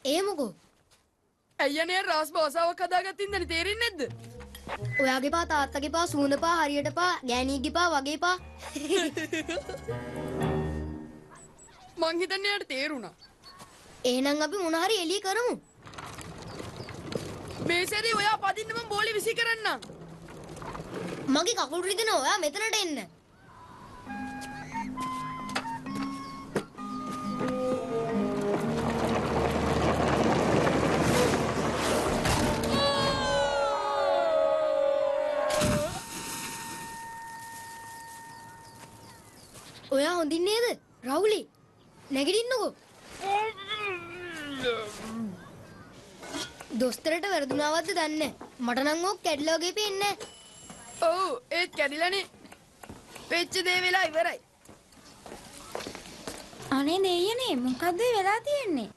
ඒ මොකෝ? අයියනේ රාස් බෝසාවක් හදාගත්ත ඉඳන් තේරෙන්නේ නැද්ද? ඔයාගේ පා තාත්තගේ පා සූඳ පා හරියට පා ගෑණීගේ පා වගේ පා. මං හිතන්නේ යාට තේරුණා. එහෙනම් අපි මොන හරි එළිය කරමු. මේ සැරේ ඔයා පදින්න මම බෝලේ විසි කරන්නම්. මගේ කකුල් රිදෙනවා. ඔයා මෙතනට එන්න. ඔයා හොඳින් නේද? රවුලි නැගිටින්නකෝ. දොස්තරට වැරදුනාවද්ද දන්නේ. මට නම් ඕක කැඩිලා වගේ පේන්නේ. ඔව් ඒත් කැඩිලානේ. වෙච්ච දේ වෙලා ඉවරයි. අනේ දෙයියනේ මොකද්ද වෙලා තියෙන්නේ?